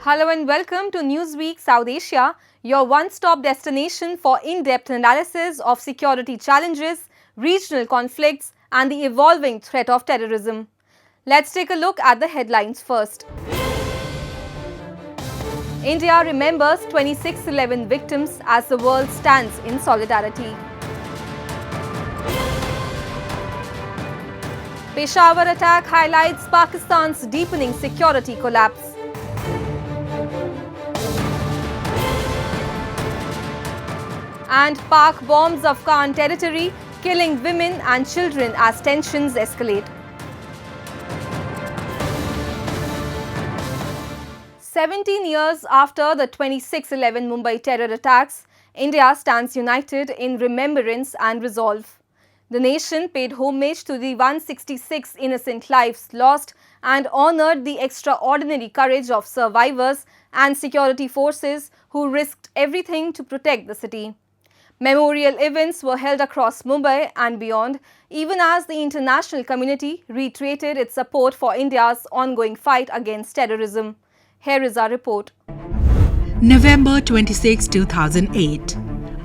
Hello and welcome to Newsweek South Asia, your one-stop destination for in-depth analysis of security challenges, regional conflicts and the evolving threat of terrorism. Let's take a look at the headlines first. India remembers 26/11 victims as the world stands in solidarity. Peshawar attack highlights Pakistan's deepening security collapse. And Pak bombs Afghan territory, killing women and children as tensions escalate. 17 years after the 26/11 Mumbai terror attacks, India stands united in remembrance and resolve. The nation paid homage to the 166 innocent lives lost and honoured the extraordinary courage of survivors and security forces who risked everything to protect the city. Memorial events were held across Mumbai and beyond, even as the international community reiterated its support for India's ongoing fight against terrorism. Here is our report. November 26, 2008,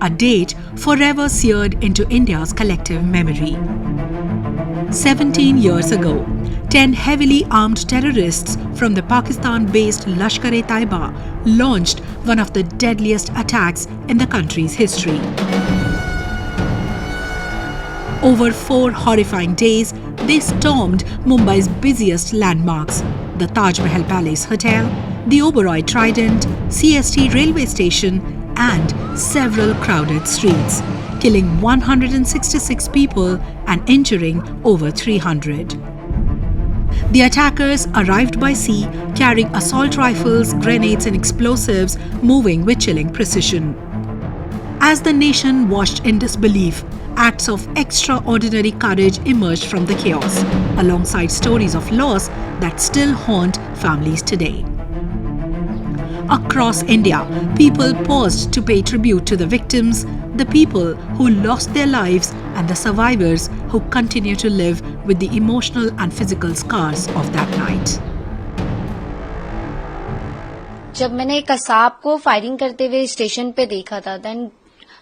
a date forever seared into India's collective memory. 17 years ago, 10 heavily armed terrorists from the Pakistan-based Lashkar-e-Taiba launched one of the deadliest attacks in the country's history. Over 4 horrifying days, they stormed Mumbai's busiest landmarks, the Taj Mahal Palace Hotel, the Oberoi Trident, CST railway station, and several crowded streets, killing 166 people and injuring over 300. The attackers arrived by sea, carrying assault rifles, grenades and explosives, moving with chilling precision. As the nation watched in disbelief, acts of extraordinary courage emerged from the chaos, alongside stories of loss that still haunt families today. Across India, people paused to pay tribute to the victims, the people who lost their lives, and the survivors who continue to live with the emotional and physical scars of that night. जब मैंने कसाब को firing करते हुए station पे देखा था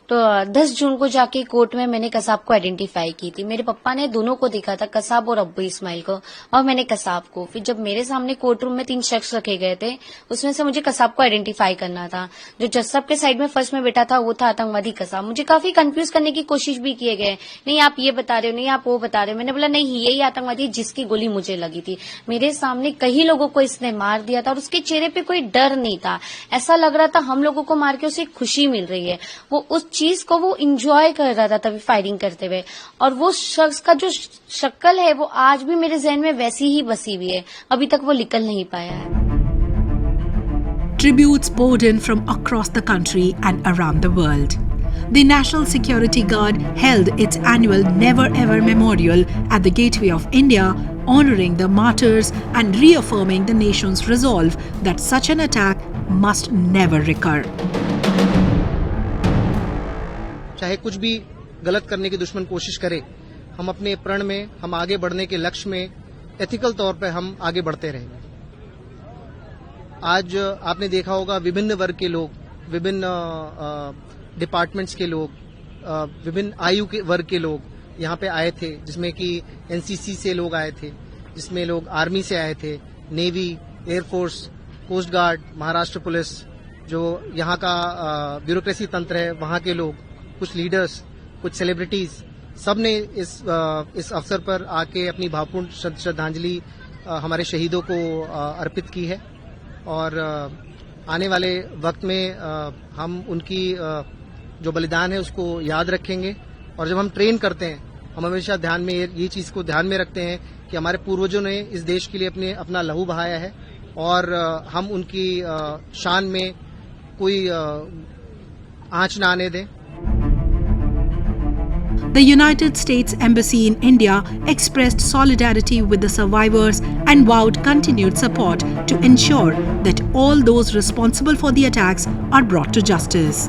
तो 10 जून को जाके कोर्ट में मैंने कसाब को आइडेंटिफाई की थी। मेरे पप्पा ने दोनों को देखा था, कसाब और अब्बू इस्माइल को, और मैंने कसाब को। फिर जब मेरे सामने कोर्ट रूम में 3 शख्स रखे गए थे, उसमें से मुझे कसाब को आइडेंटिफाई करना था। जो जज साहब के साइड में फर्स्ट में बैठा था वो था आतंकवादी कसाब। मुझे काफी कंफ्यूज करने की कोशिश भी किए गए, नहीं आप ये बता रहे हो, नहीं आप वो बता रहे हो। मैंने बोला नहीं, यही आतंकवादी जिसकी गोली मुझे लगी थी। मेरे सामने कई लोगों को इसने मार दिया था और उसके चेहरे पे कोई डर नहीं था। ऐसा लग रहा था हम लोगों को मार के उसे खुशी मिल रही है। वो उस चीज को वो इंजॉय कर रहा था तभी फायरिंग करते हुए, और वो शख्स का जो शक्ल है वो आज भी मेरे ज़हन में वैसी ही बसी हुई है। अभी तक वो निकल नहीं पाया है। Tributes poured in from across the country and around the world. The National Security Guard held its annual Never Ever Memorial at the Gateway of India, honouring the martyrs and reaffirming the nation's resolve that such an attack must never recur. चाहे कुछ भी गलत करने की दुश्मन कोशिश करे, हम अपने प्रण में, हम आगे बढ़ने के लक्ष्य में एथिकल तौर पर हम आगे बढ़ते रहेंगे। आज आपने देखा होगा विभिन्न वर्ग के लोग, विभिन्न डिपार्टमेंट्स के लोग, विभिन्न आयु के वर्ग के लोग यहाँ पे आए थे, जिसमें कि एनसीसी से लोग आए थे, जिसमें लोग आर्मी से आए थे, navy, air force, coast guard, Maharashtra police, जो यहाँ का ब्यूरोक्रेसी तंत्र है वहाँ के लोग, कुछ लीडर्स, कुछ सेलिब्रिटीज, सब ने इस अवसर पर आके अपनी भावपूर्ण श्रद्धांजलि हमारे शहीदों को अर्पित की है। और आने वाले वक्त में हम उनकी जो बलिदान है उसको याद रखेंगे। और जब हम ट्रेन करते हैं, हम हमेशा ध्यान में ये चीज को ध्यान में रखते हैं कि हमारे पूर्वजों ने इस देश के लिए अपना लहू बहाया है, और हम उनकी शान में कोई आंच ना आने दें। The United States Embassy in India expressed solidarity with the survivors and vowed continued support to ensure that all those responsible for the attacks are brought to justice.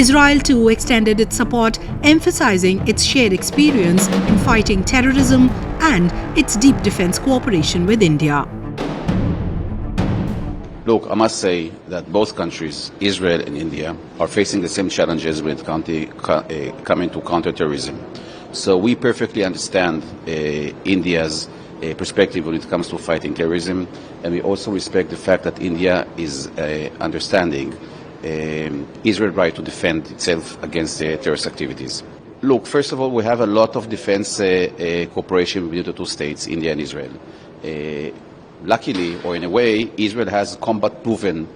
Israel too extended its support, emphasizing its shared experience in fighting terrorism and its deep defense cooperation with India. Look, I must say that both countries, Israel and India, are facing the same challenges when it coming to counter-terrorism. So we perfectly understand India's perspective when it comes to fighting terrorism, and we also respect the fact that India is understanding Israel's right to defend itself against terrorist activities. Look, first of all, we have a lot of defense cooperation between the two states, India and Israel. Luckily, or in a way, Israel has combat-proven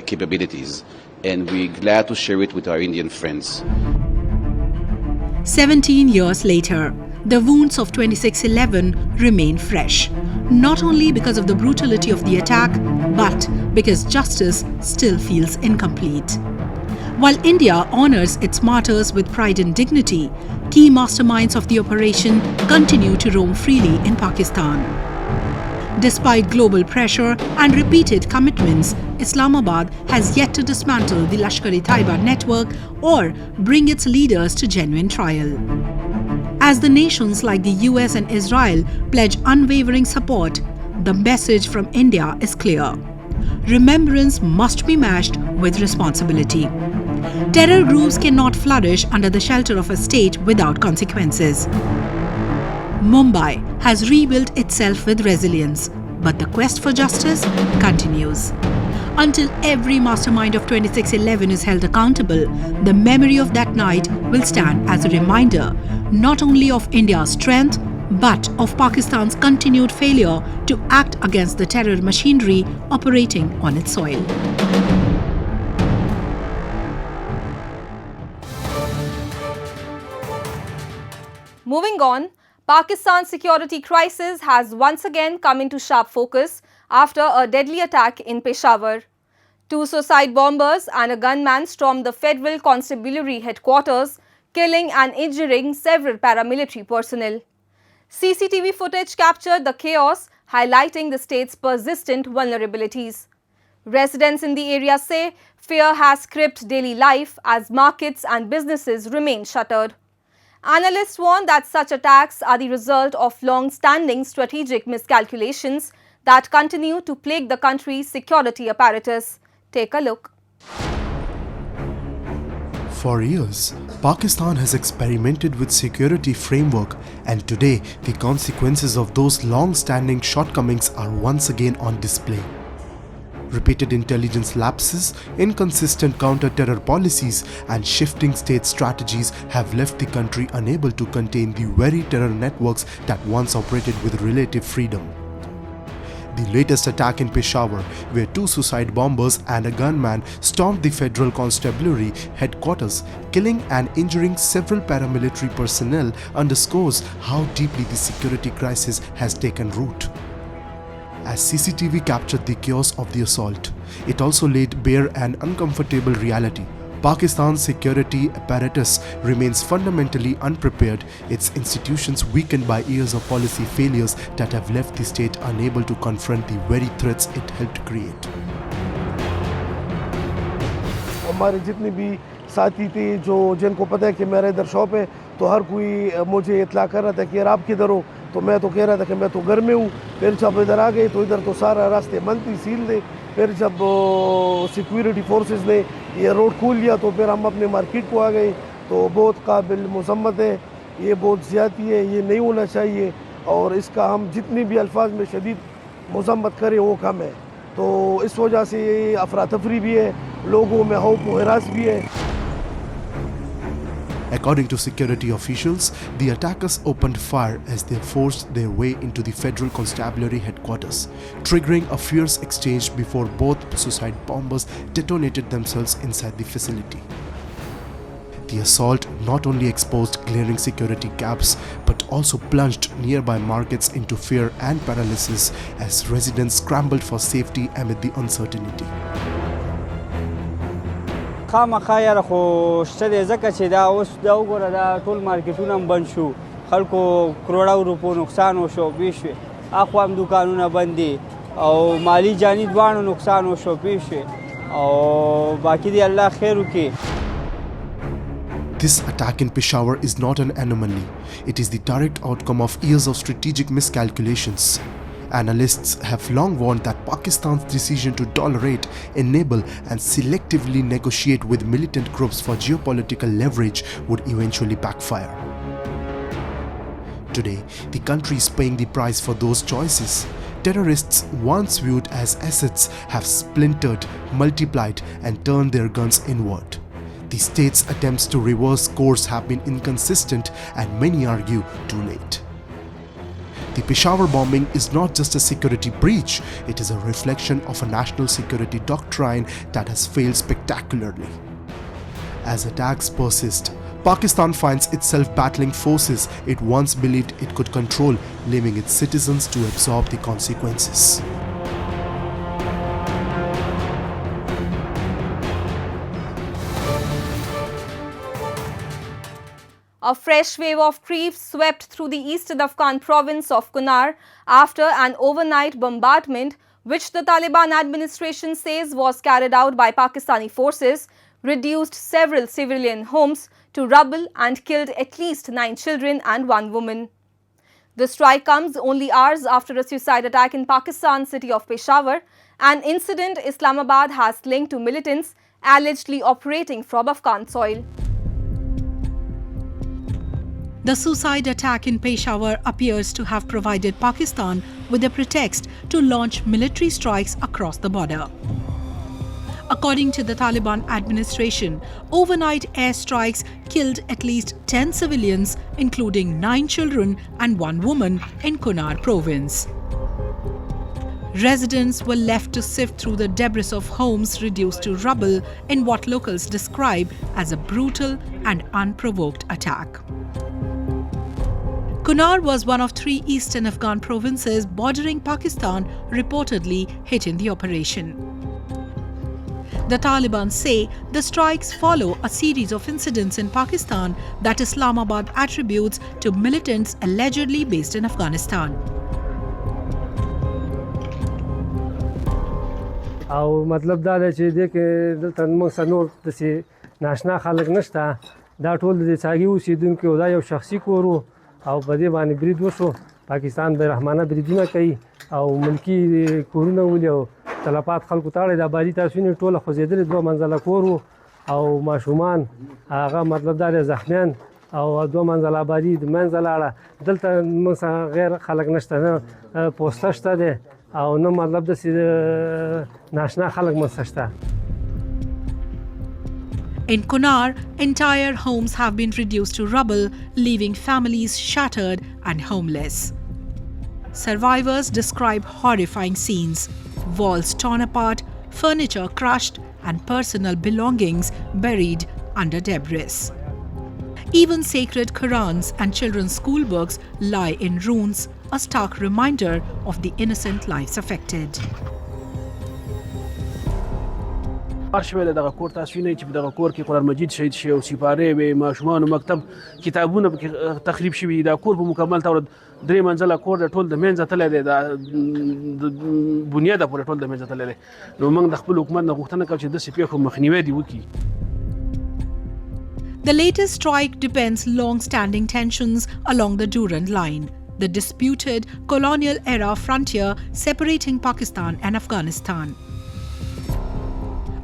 capabilities, and we're glad to share it with our Indian friends. 17 years later, the wounds of 26/11 remain fresh, not only because of the brutality of the attack, but because justice still feels incomplete. While India honors its martyrs with pride and dignity, key masterminds of the operation continue to roam freely in Pakistan. Despite global pressure and repeated commitments, Islamabad has yet to dismantle the Lashkar-e-Taiba network or bring its leaders to genuine trial. As the nations like the US and Israel pledge unwavering support, the message from India is clear. Remembrance must be matched with responsibility. Terror groups cannot flourish under the shelter of a state without consequences. Mumbai has rebuilt itself with resilience, but the quest for justice continues. Until every mastermind of 26/11 is held accountable, the memory of that night will stand as a reminder not only of India's strength, but of Pakistan's continued failure to act against the terror machinery operating on its soil. Moving on, Pakistan's security crisis has once again come into sharp focus after a deadly attack in Peshawar. 2 suicide bombers and a gunman stormed the Federal Constabulary headquarters, killing and injuring several paramilitary personnel. CCTV footage captured the chaos, highlighting the state's persistent vulnerabilities. Residents in the area say fear has gripped daily life as markets and businesses remain shuttered. Analysts warn that such attacks are the result of long-standing strategic miscalculations that continue to plague the country's security apparatus. Take a look. For years, Pakistan has experimented with security framework, and today the consequences of those long-standing shortcomings are once again on display. Repeated intelligence lapses, inconsistent counter-terror policies and shifting state strategies have left the country unable to contain the very terror networks that once operated with relative freedom. The latest attack in Peshawar, where 2 suicide bombers and a gunman stormed the Federal Constabulary headquarters, killing and injuring several paramilitary personnel, underscores how deeply the security crisis has taken root. As CCTV captured the chaos of the assault, it also laid bare an uncomfortable reality. Pakistan's security apparatus remains fundamentally unprepared, its institutions weakened by years of policy failures that have left the state unable to confront the very threats it helped create. हमारे जितने भी साथी थे जो जिनको पता है कि मेरा इधर शॉप है, तो हर कोई मुझे इत्तला कर रहा था कि यार आप किधर हो, तो मैं तो कह रहा था कि मैं तो घर में हूँ। फिर जब इधर आ गए तो इधर तो सारा रास्ते बंद थी, सील थे। फिर जब सिक्योरिटी फोर्सेस ने ये रोड खोल लिया तो फिर हम अपने मार्केट को आ गए। तो बहुत काबिल मजम्मत है, ये बहुत ज़्यादती है, ये नहीं होना चाहिए और इसका हम जितने भी अल्फाज में शदीद मजम्मत करें वो कम है। तो इस वजह से ये अफरा तफरी भी है, लोगों में खौफ व हिरास भी है। According to security officials, the attackers opened fire as they forced their way into the Federal Constabulary headquarters, triggering a fierce exchange before both suicide bombers detonated themselves inside the facility. The assault not only exposed glaring security gaps, but also plunged nearby markets into fear and paralysis as residents scrambled for safety amid the uncertainty. خامخا یاره خو شته دی ځکه چې دا اوس دا وګوره دا ټول مارکیټونه هم بند شو، خلکو کروڑو روپو نقصان وشو، پیښ شوې اخوا هم دوکانونه بند دي او مالی جاني دواړو نقصان وشو، پیښ شوې او باقي دی الله خیر وکړي. This attack in Peshawar is not an anomaly. It is the direct outcome of years of strategic miscalculations. Analysts have long warned that Pakistan's decision to tolerate, enable and selectively negotiate with militant groups for geopolitical leverage would eventually backfire. Today, the country is paying the price for those choices. Terrorists, once viewed as assets, have splintered, multiplied and turned their guns inward. The state's attempts to reverse course have been inconsistent and many argue too late. The Peshawar bombing is not just a security breach, it is a reflection of a national security doctrine that has failed spectacularly. As attacks persist, Pakistan finds itself battling forces it once believed it could control, leaving its citizens to absorb the consequences. A fresh wave of grief swept through the eastern Afghan province of Kunar after an overnight bombardment, which the Taliban administration says was carried out by Pakistani forces, reduced several civilian homes to rubble and killed at least 9 children and 1 woman. The strike comes only hours after a suicide attack in Pakistan's city of Peshawar, an incident Islamabad has linked to militants allegedly operating from Afghan soil. The suicide attack in Peshawar appears to have provided Pakistan with a pretext to launch military strikes across the border. According to the Taliban administration, overnight airstrikes killed at least 10 civilians, including 9 children and 1 woman in Kunar province. Residents were left to sift through the debris of homes reduced to rubble in what locals describe as a brutal and unprovoked attack. Kunar was one of 3 eastern Afghan provinces bordering Pakistan reportedly hit in the operation. The Taliban say the strikes follow a series of incidents in Pakistan that Islamabad attributes to militants allegedly based in Afghanistan. او مطلب دا دی چې د کې دلته موږ سنور د ناشنا خلک نشته دا ټول د څاګي اوسیدونکو دا یو شخصي کور او په دې باندې برید وشو پاکستان به رحمانه بریدونه کوي او ملکی کورونه ولیو تلفات خلکو تاړي د آبادي تاسو نه ټوله خوځېدل 2 منزله کور او ماشومان هغه مطلب دا زخمیان او 2 منزله آبادي د منزله اړه دلته موږ غیر خلک نشته نه پوسټ شته ده او نو مطلب د ناشنا خلک مسشته. In Kunar, entire homes have been reduced to rubble, leaving families shattered and homeless. Survivors describe horrifying scenes: walls torn apart, furniture crushed, and personal belongings buried under debris. Even sacred Qurans and children's school books lie in ruins, a stark reminder of the innocent lives affected. شوی دغه کور تاسو نه چې دغه کور کې قرآن مجید شهید شي او سپاره وي ماشومان مکتب کتابونه په تخریب شوی دا کور په مکمل تور 3 منزله کور د ټول د منځ تل دی د بنیاد په ټول د منځ تل دی نو موږ د خپل حکومت نه غوښتنه کوو چې د سپیخو مخنیوي دی وکړي. The latest strike depends long-standing tensions along the Durand Line, the disputed colonial-era frontier separating Pakistan and Afghanistan.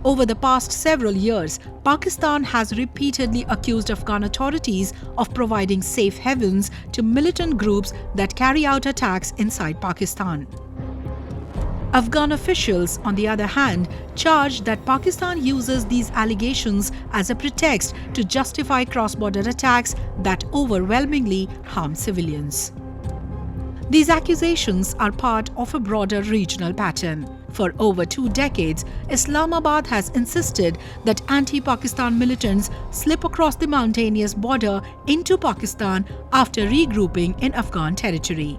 Over the past several years, Pakistan has repeatedly accused Afghan authorities of providing safe havens to militant groups that carry out attacks inside Pakistan. Afghan officials, on the other hand, charge that Pakistan uses these allegations as a pretext to justify cross-border attacks that overwhelmingly harm civilians. These accusations are part of a broader regional pattern. For over 2 decades, Islamabad has insisted that anti-Pakistan militants slip across the mountainous border into Pakistan after regrouping in Afghan territory.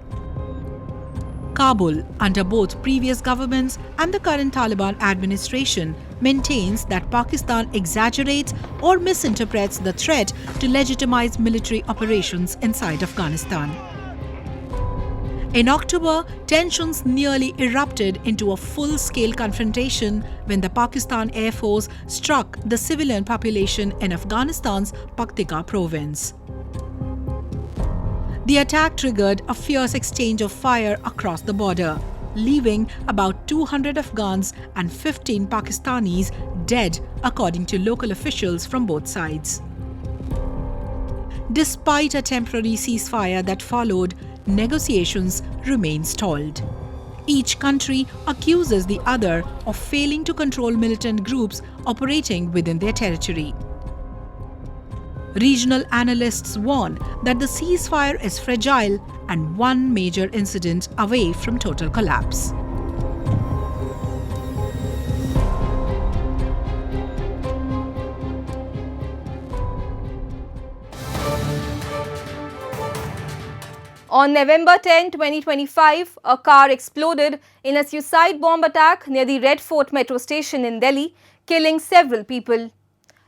Kabul, under both previous governments and the current Taliban administration, maintains that Pakistan exaggerates or misinterprets the threat to legitimize military operations inside Afghanistan. In October, tensions nearly erupted into a full-scale confrontation when the Pakistan Air Force struck the civilian population in Afghanistan's Paktika province. The attack triggered a fierce exchange of fire across the border, leaving about 200 Afghans and 15 Pakistanis dead, according to local officials from both sides. Despite a temporary ceasefire that followed, negotiations remain stalled. Each country accuses the other of failing to control militant groups operating within their territory. Regional analysts warn that the ceasefire is fragile and one major incident away from total collapse. On November 10, 2025, a car exploded in a suicide bomb attack near the Red Fort metro station in Delhi, killing several people.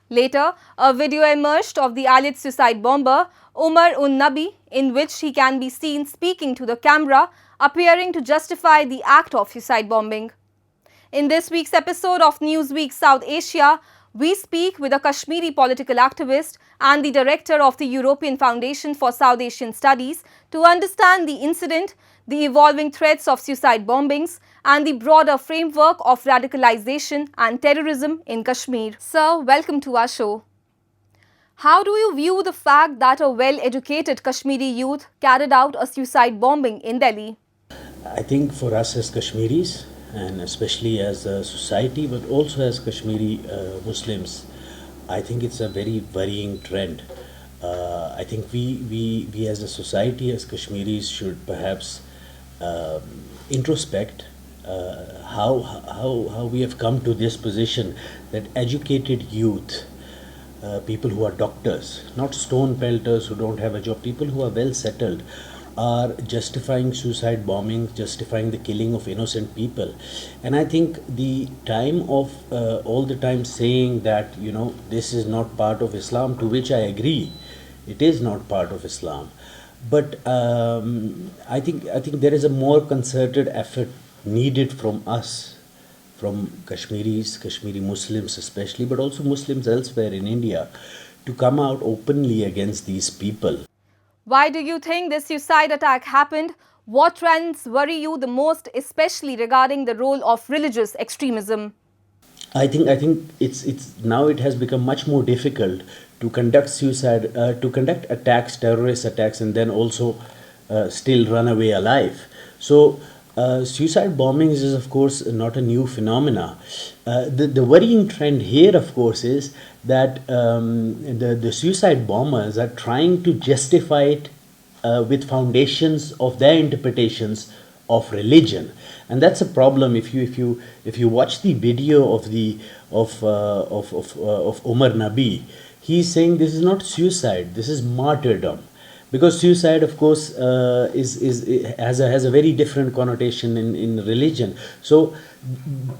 Later, a video emerged of the alleged suicide bomber, Umar-un-Nabi, in which he can be seen speaking to the camera, appearing to justify the act of suicide bombing. In this week's episode of Newsweek South Asia, we speak with a Kashmiri political activist and the director of the European Foundation for South Asian Studies to understand the incident, the evolving threats of suicide bombings, and the broader framework of radicalization and terrorism in Kashmir. Sir, welcome to our show. How do you view the fact that a well-educated Kashmiri youth carried out a suicide bombing in Delhi? I think for us as Kashmiris, and especially as a society, but also as Kashmiri Muslims, I think it's a very worrying trend. I think we as a society, as Kashmiris, should perhaps introspect how we have come to this position that educated youth, people who are doctors, not stone pelters who don't have a job, people who are well settled, are justifying suicide bombing, justifying the killing of innocent people. And I think the time of all the time saying that, you know, this is not part of Islam, to which I agree, it is not part of Islam. But I think there is a more concerted effort needed from us, from Kashmiris, Kashmiri Muslims especially, but also Muslims elsewhere in India, to come out openly against these people. Why do you think this suicide attack happened? What trends worry you the most, especially regarding the role of religious extremism? I think it's now it has become much more difficult to conduct attacks, terrorist attacks, and then also still run away alive. So suicide bombings is, of course, not a new phenomena. The worrying trend here, of course, is that the suicide bombers are trying to justify it with foundations of their interpretations of religion, and that's a problem. If you watch the video of Umar Nabi, he's saying this is not suicide, this is martyrdom. Because suicide, of course, has a very different connotation in religion. So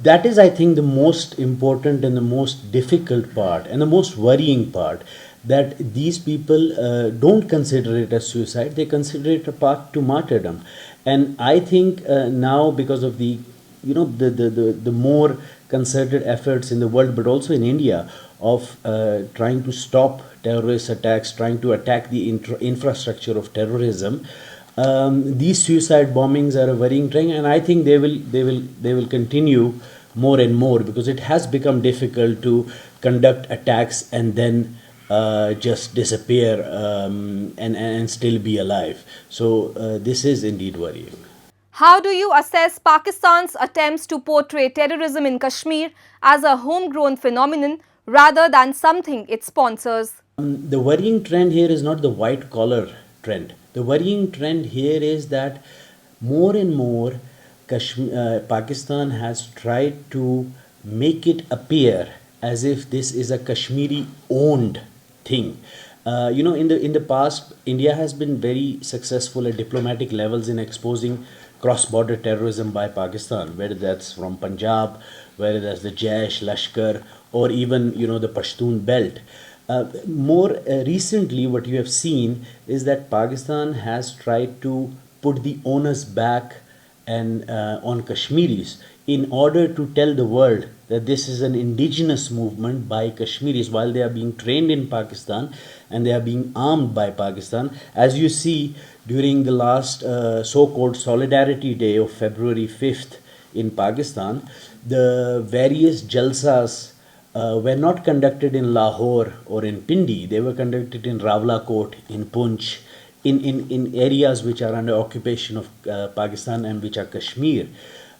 that is, I think, the most important and the most difficult part and the most worrying part, that these people don't consider it as suicide, they consider it a path to martyrdom. And I think now, because of the more concerted efforts in the world, but also in India, of trying to stop terrorist attacks, trying to attack the infrastructure of terrorism, these suicide bombings are a worrying trend, and I think they will continue more and more, because it has become difficult to conduct attacks and then just disappear and still be alive. So this is indeed worrying. How do you assess Pakistan's attempts to portray terrorism in Kashmir as a homegrown phenomenon rather than something it sponsors? The worrying trend here is not the white collar trend. The worrying trend here is that more and more Pakistan has tried to make it appear as if this is a Kashmiri owned thing. In the past, India has been very successful at diplomatic levels in exposing cross-border terrorism by Pakistan, whether that's from Punjab, whether that's the Jaish, Lashkar, or even the Pashtun belt. More recently, what you have seen is that Pakistan has tried to put the onus back and on Kashmiris in order to tell the world that this is an indigenous movement by Kashmiris while they are being trained in Pakistan and they are being armed by Pakistan. As you see, during the last so-called Solidarity Day of February 5th in Pakistan, the various jalsas were not conducted in Lahore or in Pindi. They were conducted in Rawalakot, in Punch, in areas which are under occupation of Pakistan and which are Kashmiri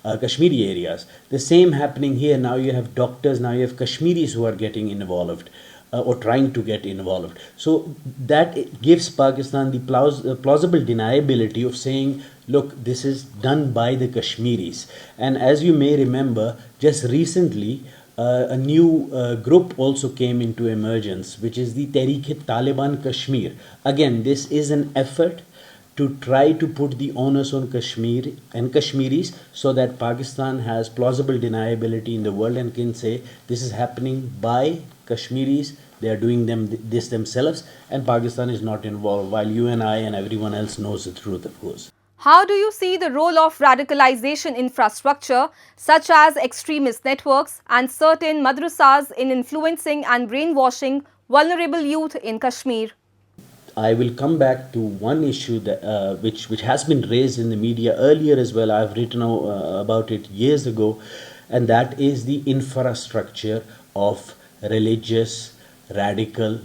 areas. The same happening here. Now you have doctors, now you have Kashmiris who are getting involved or trying to get involved. So that gives Pakistan the plausible deniability of saying, look, this is done by the Kashmiris. And as you may remember, just recently, a new group also came into emergence, which is the Tehreek-e-Taliban Kashmir. Again, this is an effort to try to put the onus on Kashmir and Kashmiris so that Pakistan has plausible deniability in the world and can say this is happening by Kashmiris, they are doing this themselves, and Pakistan is not involved, while you and I and everyone else knows the truth, of course. How do you see the role of radicalization infrastructure such as extremist networks and certain madrasas in influencing and brainwashing vulnerable youth in Kashmir? I will come back to one issue that, which has been raised in the media earlier as well. I've written about it years ago, and that is the infrastructure of religious radical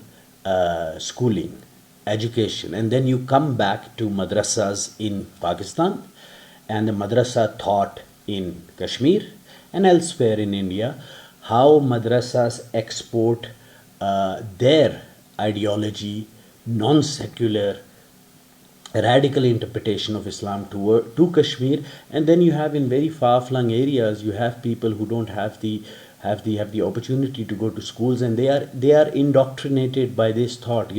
schooling, education. And then you come back to madrasas in Pakistan and the madrasa thought in Kashmir and elsewhere in India, how madrasas export their ideology, non-secular, radical interpretation of Islam to Kashmir. And then you have in very far-flung areas, you have people who don't have the opportunity to go to schools, and they are indoctrinated by this thought.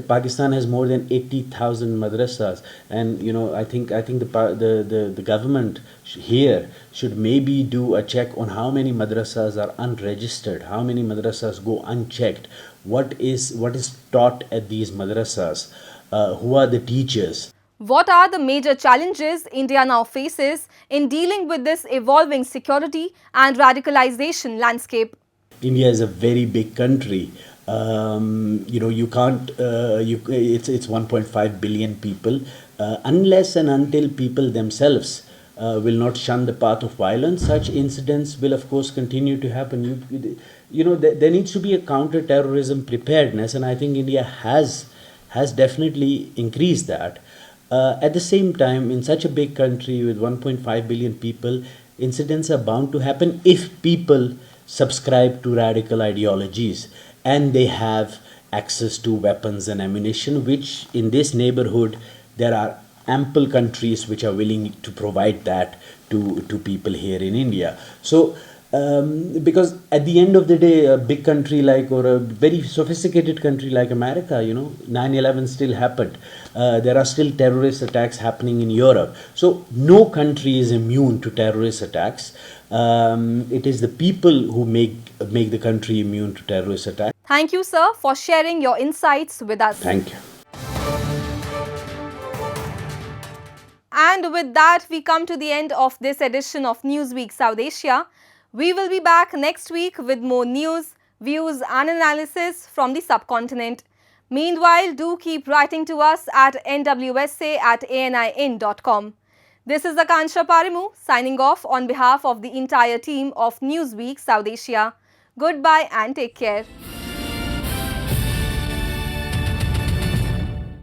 Pakistan has more than 80,000 madrasas, and I think the government here should maybe do a check on how many madrasas are unregistered, how many madrasas go unchecked, what is taught at these madrasas, who are the teachers. What are the major challenges India now faces in dealing with this evolving security and radicalization landscape? India is a very big country. You can't. It's 1.5 billion people. Unless and until people themselves will not shun the path of violence, such incidents will, of course, continue to happen. There needs to be a counter-terrorism preparedness, and I think India has definitely increased that. At the same time, in such a big country with 1.5 billion people, incidents are bound to happen if people subscribe to radical ideologies and they have access to weapons and ammunition, which in this neighborhood there are ample countries which are willing to provide that to people here in India. So because at the end of the day, a big country or a very sophisticated country like America, 9/11 still happened. There are still terrorist attacks happening in Europe. So no country is immune to terrorist attacks. It is the people who make the country immune to terrorist attacks. Thank you, sir, for sharing your insights with us. Thank you. And with that, we come to the end of this edition of Newsweek South Asia. We will be back next week with more news, views and analysis from the subcontinent. Meanwhile, do keep writing to us at nwsa@anin.com. This is Akansha Parimu signing off on behalf of the entire team of Newsweek South Asia. Goodbye and take care.